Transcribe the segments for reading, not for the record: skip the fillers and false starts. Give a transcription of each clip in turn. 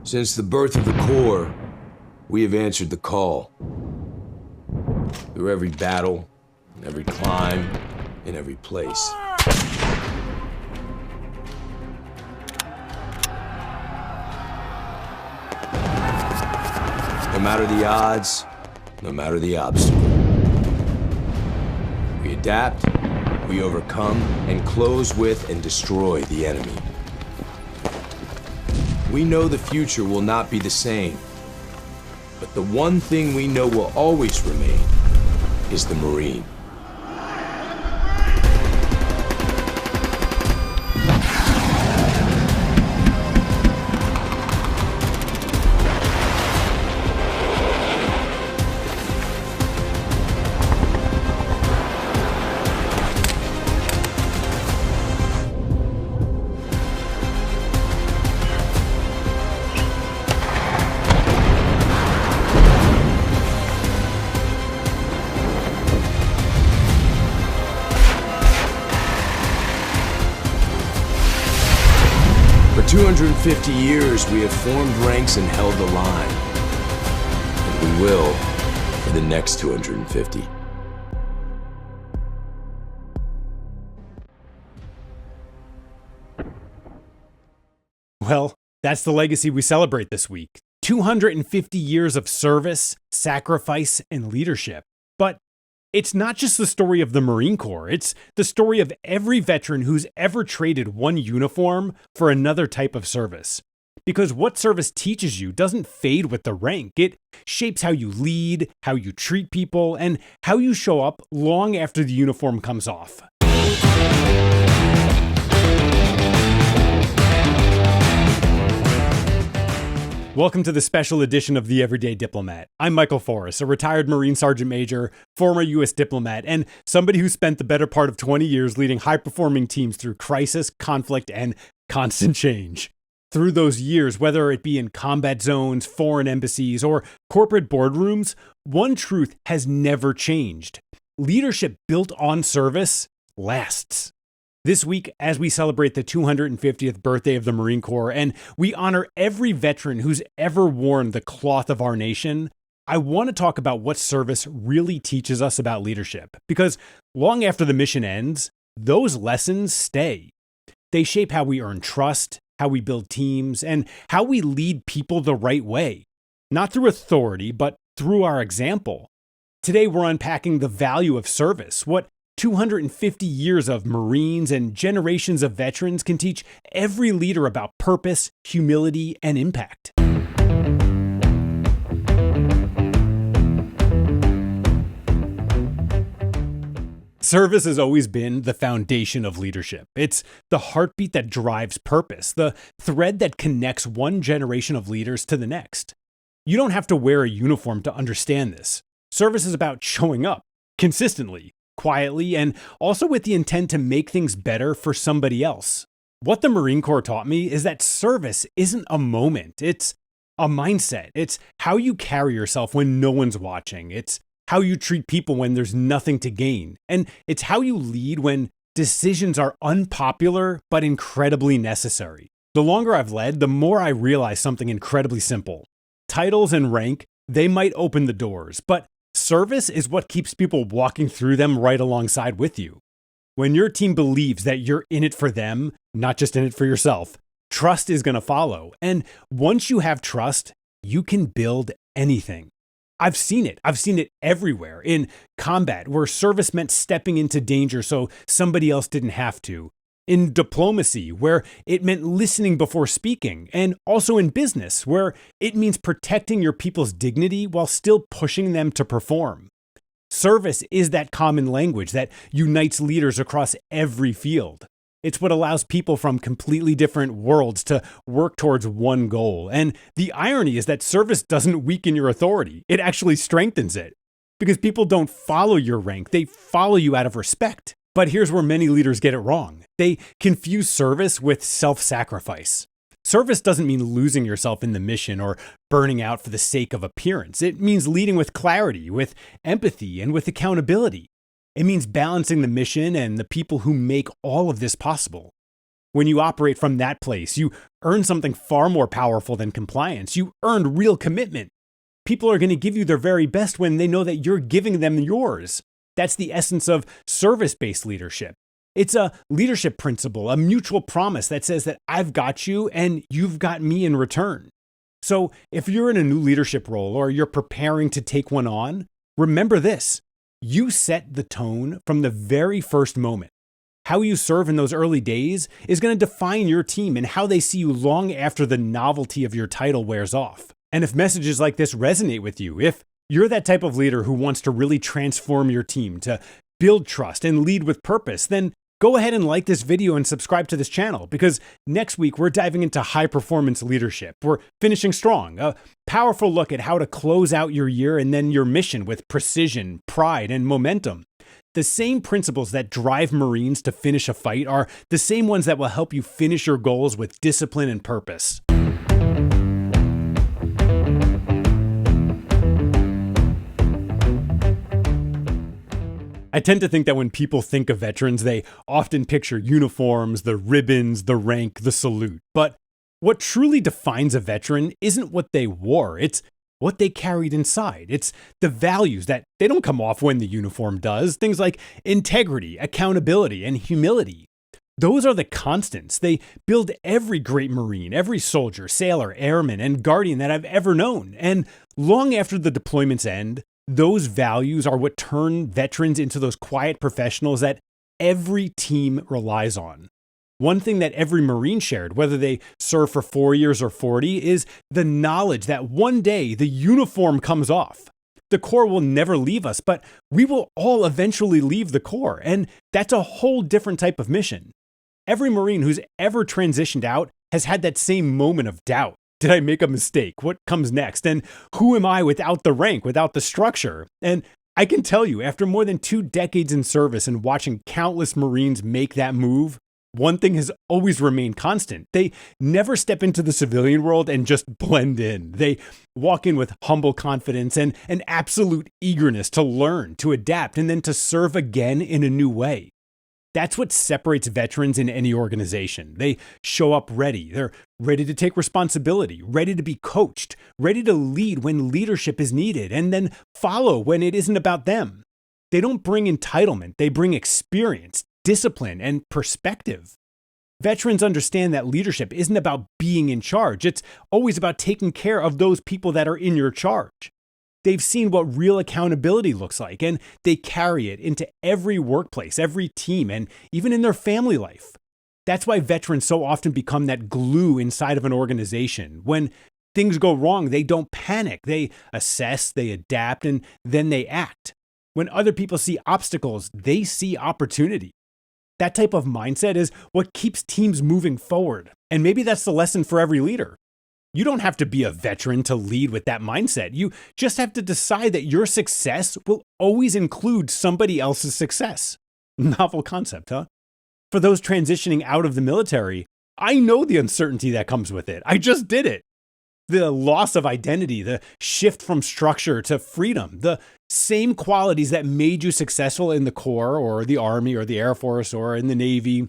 Since the birth of the Corps, we have answered the call. Through every battle, every climb, in every place. No matter the odds, no matter the obstacle. We adapt, we overcome, and close with and destroy the enemy. We know the future will not be the same, but the one thing we know will always remain is the Marine. For 250 years, we have formed ranks and held the line. And we will for the next 250. Well, that's the legacy we celebrate this week. 250 years of service, sacrifice, and leadership. But it's not just the story of the Marine Corps. It's the story of every veteran who's ever traded one uniform for another type of service. Because what service teaches you doesn't fade with the rank. It shapes how you lead, how you treat people, and how you show up long after the uniform comes off. Welcome to the special edition of the Everyday Diplomat. I'm Michael Forrest, a retired Marine Sergeant Major, former U.S. diplomat, and somebody who spent the better part of 20 years leading high-performing teams through crisis, conflict, and constant change. Through those years, whether it be in combat zones, foreign embassies, or corporate boardrooms, one truth has never changed. Leadership built on service lasts. This week, as we celebrate the 250th birthday of the Marine Corps and we honor every veteran who's ever worn the cloth of our nation, I want to talk about what service really teaches us about leadership. Because long after the mission ends, those lessons stay. They shape how we earn trust, how we build teams, and how we lead people the right way. Not through authority, but through our example. Today, we're unpacking the value of service, what 250 years of Marines and generations of veterans can teach every leader about purpose, humility, and impact. Service has always been the foundation of leadership. It's the heartbeat that drives purpose, the thread that connects one generation of leaders to the next. You don't have to wear a uniform to understand this. Service is about showing up consistently, quietly, and also with the intent to make things better for somebody else. What the Marine Corps taught me is that service isn't a moment. It's a mindset. It's how you carry yourself when no one's watching. It's how you treat people when there's nothing to gain. And it's how you lead when decisions are unpopular but incredibly necessary. The longer I've led, the more I realize something incredibly simple. Titles and rank, they might open the doors, but service is what keeps people walking through them right alongside with you. When your team believes that you're in it for them, not just in it for yourself, trust is going to follow. And once you have trust, you can build anything. I've seen it. I've seen it everywhere. In combat, where service meant stepping into danger so somebody else didn't have to. In diplomacy, where it meant listening before speaking, and also in business, where it means protecting your people's dignity while still pushing them to perform. Service is that common language that unites leaders across every field. It's what allows people from completely different worlds to work towards one goal. And the irony is that service doesn't weaken your authority. It actually strengthens it. Because people don't follow your rank, they follow you out of respect. But here's where many leaders get it wrong. They confuse service with self-sacrifice. Service doesn't mean losing yourself in the mission or burning out for the sake of appearance. It means leading with clarity, with empathy, and with accountability. It means balancing the mission and the people who make all of this possible. When you operate from that place, you earn something far more powerful than compliance. You earn real commitment. People are going to give you their very best when they know that you're giving them yours. That's the essence of service-based leadership. It's a leadership principle, a mutual promise that says that I've got you and you've got me in return. So if you're in a new leadership role or you're preparing to take one on, remember this: you set the tone from the very first moment. How you serve in those early days is going to define your team and how they see you long after the novelty of your title wears off. And if messages like this resonate with you, if you're that type of leader who wants to really transform your team, to build trust and lead with purpose, then go ahead and like this video and subscribe to this channel, because next week we're diving into high performance leadership. We're finishing strong, a powerful look at how to close out your year and then your mission with precision, pride, and momentum. The same principles that drive Marines to finish a fight are the same ones that will help you finish your goals with discipline and purpose. I tend to think that when people think of veterans, they often picture uniforms, the ribbons, the rank, the salute. But what truly defines a veteran isn't what they wore, it's what they carried inside. It's the values that they don't come off when the uniform does. Things like integrity, accountability, and humility. Those are the constants. They build every great Marine, every soldier, sailor, airman, and guardian that I've ever known. And long after the deployments end, those values are what turn veterans into those quiet professionals that every team relies on. One thing that every Marine shared, whether they serve for 4 years or 40, is the knowledge that one day the uniform comes off. The Corps will never leave us, but we will all eventually leave the Corps, and that's a whole different type of mission. Every Marine who's ever transitioned out has had that same moment of doubt. Did I make a mistake? What comes next? And who am I without the rank, without the structure? And I can tell you, after more than 2 decades in service and watching countless Marines make that move, one thing has always remained constant. They never step into the civilian world and just blend in. They walk in with humble confidence and an absolute eagerness to learn, to adapt, and then to serve again in a new way. That's what separates veterans in any organization. They show up ready. They're ready to take responsibility, ready to be coached, ready to lead when leadership is needed, and then follow when it isn't about them. They don't bring entitlement. They bring experience, discipline, and perspective. Veterans understand that leadership isn't about being in charge. It's always about taking care of those people that are in your charge. They've seen what real accountability looks like, and they carry it into every workplace, every team, and even in their family life. That's why veterans so often become that glue inside of an organization. When things go wrong, they don't panic. They assess, they adapt, and then they act. When other people see obstacles, they see opportunity. That type of mindset is what keeps teams moving forward. And maybe that's the lesson for every leader. You don't have to be a veteran to lead with that mindset. You just have to decide that your success will always include somebody else's success. Novel concept, huh? For those transitioning out of the military, I know the uncertainty that comes with it. I just did it. The loss of identity, the shift from structure to freedom, the same qualities that made you successful in the Corps or the Army or the Air Force or in the Navy,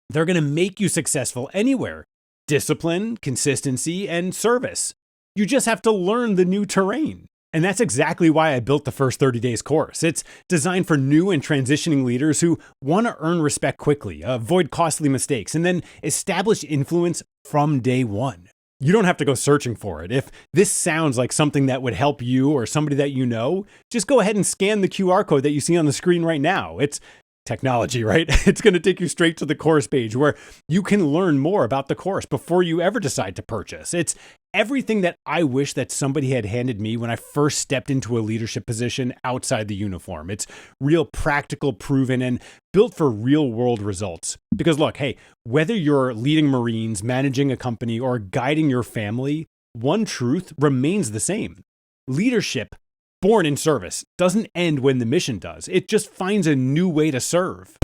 they're going to make you successful anywhere. Discipline, consistency, and service. You just have to learn the new terrain. And that's exactly why I built the First 30 Days course. It's designed for new and transitioning leaders who want to earn respect quickly, avoid costly mistakes, and then establish influence from day one. You don't have to go searching for it. If this sounds like something that would help you or somebody that you know, just go ahead and scan the QR code that you see on the screen right now. It's technology, right? It's going to take you straight to the course page where you can learn more about the course before you ever decide to purchase. It's everything that I wish that somebody had handed me when I first stepped into a leadership position outside the uniform. It's real practical, proven, and built for real world results. Because look, hey, whether you're leading Marines, managing a company, or guiding your family, one truth remains the same. Leadership born in service doesn't end when the mission does. It just finds a new way to serve.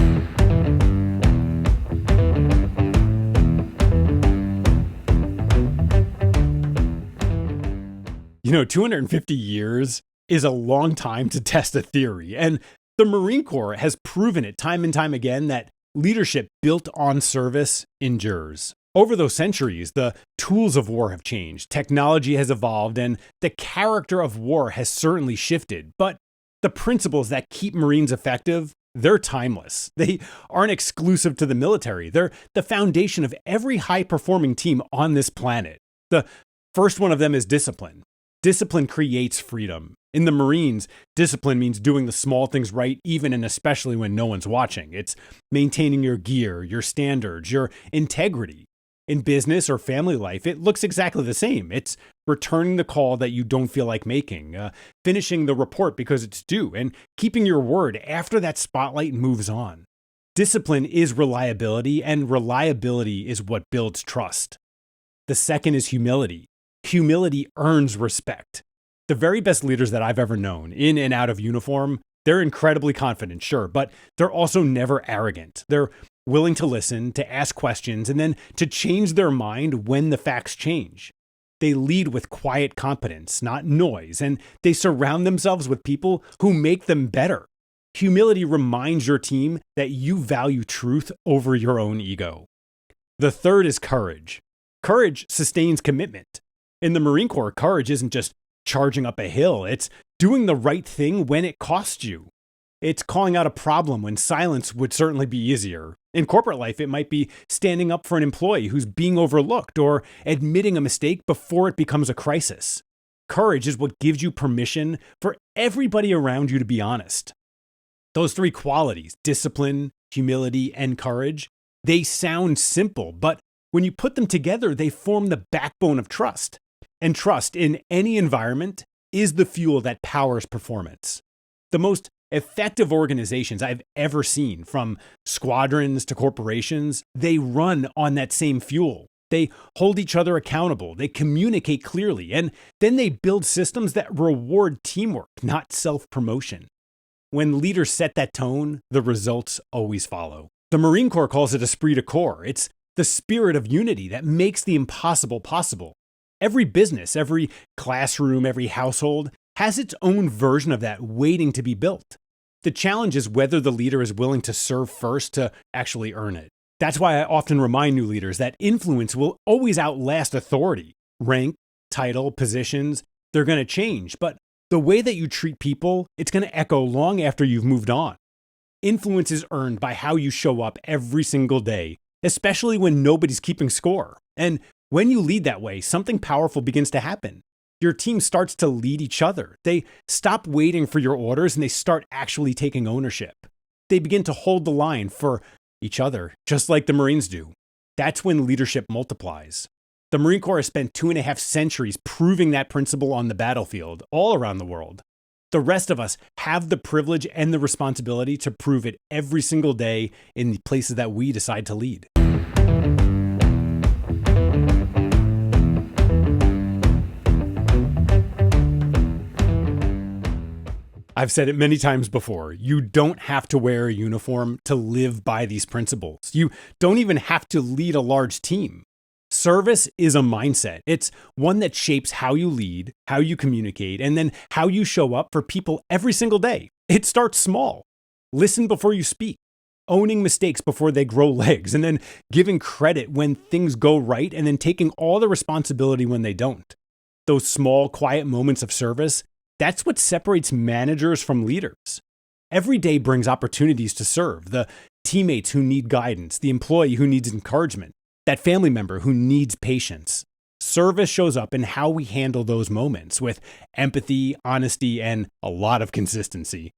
You know, 250 years is a long time to test a theory, and the Marine Corps has proven it time and time again that Leadership built on service endures. Over those centuries, the tools of war have changed, technology has evolved, and the character of war has certainly shifted. But the principles that keep Marines effective, they're timeless. They aren't exclusive to the military. They're the foundation of every high-performing team on this planet. The first one of them is discipline. Discipline creates freedom. In the Marines, discipline means doing the small things right, even and especially when no one's watching. It's maintaining your gear, your standards, your integrity. In business or family life, it looks exactly the same. It's returning the call that you don't feel like making, finishing the report because it's due, and keeping your word after that spotlight moves on. Discipline is reliability, and reliability is what builds trust. The second is humility. Humility earns respect. The very best leaders that I've ever known, in and out of uniform, they're incredibly confident, sure, but they're also never arrogant. They're willing to listen, to ask questions, and then to change their mind when the facts change. They lead with quiet competence, not noise, and they surround themselves with people who make them better. Humility reminds your team that you value truth over your own ego. The third is courage. Courage sustains commitment. In the Marine Corps, courage isn't just charging up a hill. It's doing the right thing when it costs you. It's calling out a problem when silence would certainly be easier. In corporate life, it might be standing up for an employee who's being overlooked or admitting a mistake before it becomes a crisis. Courage is what gives you permission for everybody around you to be honest. Those three qualities, discipline, humility, and courage, they sound simple, but when you put them together, they form the backbone of trust. And trust in any environment is the fuel that powers performance. The most effective organizations I've ever seen, from squadrons to corporations, they run on that same fuel. They hold each other accountable, they communicate clearly, and then they build systems that reward teamwork, not self-promotion. When leaders set that tone, the results always follow. The Marine Corps calls it esprit de corps. It's the spirit of unity that makes the impossible possible. Every business, every classroom, every household has its own version of that waiting to be built. The challenge is whether the leader is willing to serve first to actually earn it. That's why I often remind new leaders that influence will always outlast authority. Rank, title, positions, they're going to change, but the way that you treat people, it's going to echo long after you've moved on. Influence is earned by how you show up every single day, especially when nobody's keeping score. And when you lead that way, something powerful begins to happen. Your team starts to lead each other. They stop waiting for your orders and they start actually taking ownership. They begin to hold the line for each other, just like the Marines do. That's when leadership multiplies. The Marine Corps has spent 2.5 centuries proving that principle on the battlefield all around the world. The rest of us have the privilege and the responsibility to prove it every single day in the places that we decide to lead. I've said it many times before, you don't have to wear a uniform to live by these principles. You don't even have to lead a large team. Service is a mindset. It's one that shapes how you lead, how you communicate, and then how you show up for people every single day. It starts small. Listen before you speak, owning mistakes before they grow legs, and then giving credit when things go right, and then taking all the responsibility when they don't. Those small, quiet moments of service, that's what separates managers from leaders. Every day brings opportunities to serve, the teammates who need guidance, the employee who needs encouragement, that family member who needs patience. Service shows up in how we handle those moments with empathy, honesty, and a lot of consistency.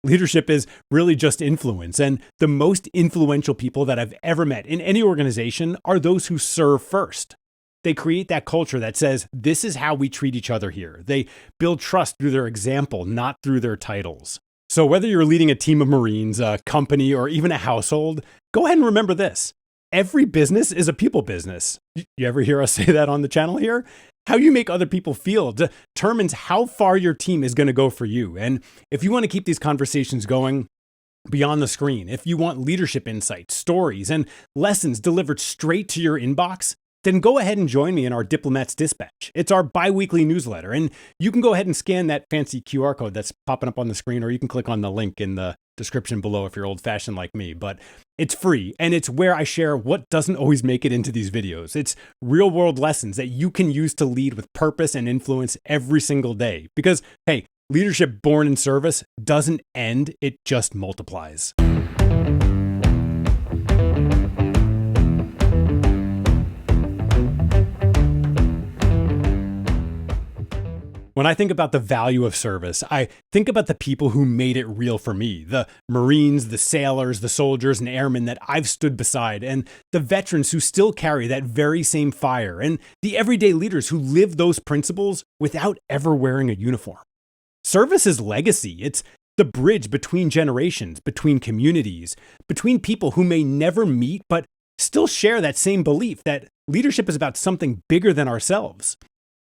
Leadership is really just influence, and the most influential people that I've ever met in any organization are those who serve first. They create that culture that says, this is how we treat each other here. They build trust through their example, not through their titles. So whether you're leading a team of Marines, a company, or even a household, go ahead and remember this. Every business is a people business. You ever hear us say that on the channel here? How you make other people feel determines how far your team is going to go for you. And if you want to keep these conversations going beyond the screen, if you want leadership insights, stories, and lessons delivered straight to your inbox, then go ahead and join me in our Diplomat's Dispatch. It's our bi-weekly newsletter, and you can go ahead and scan that fancy QR code that's popping up on the screen, or you can click on the link in the Description below if you're old-fashioned like me, but it's free, and it's where I share what doesn't always make it into these videos. It's real-world lessons that you can use to lead with purpose and influence every single day. Because, hey, leadership born in service doesn't end, it just multiplies. When I think about the value of service, I think about the people who made it real for me, the Marines, the sailors, the soldiers and airmen that I've stood beside, and the veterans who still carry that very same fire, and the everyday leaders who live those principles without ever wearing a uniform. Service is legacy. It's the bridge between generations, between communities, between people who may never meet but still share that same belief that leadership is about something bigger than ourselves.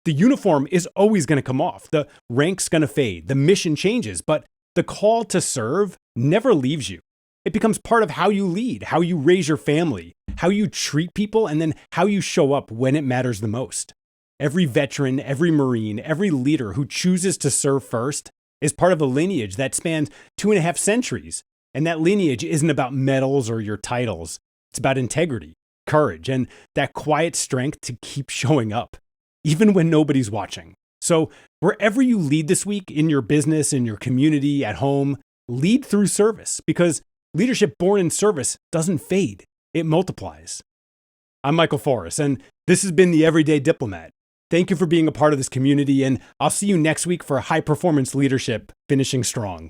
The uniform is always going to come off. The rank's going to fade. The mission changes, but the call to serve never leaves you. It becomes part of how you lead, how you raise your family, how you treat people, and then how you show up when it matters the most. Every veteran, every Marine, every leader who chooses to serve first is part of a lineage that spans 2.5 centuries. And that lineage isn't about medals or your titles. It's about integrity, courage, and that quiet strength to keep showing up, even when nobody's watching. So wherever you lead this week, in your business, in your community, at home, lead through service, because leadership born in service doesn't fade, it multiplies. I'm Michael Forrest, and this has been the Everyday Diplomat. Thank you for being a part of this community, and I'll see you next week for high performance leadership finishing strong.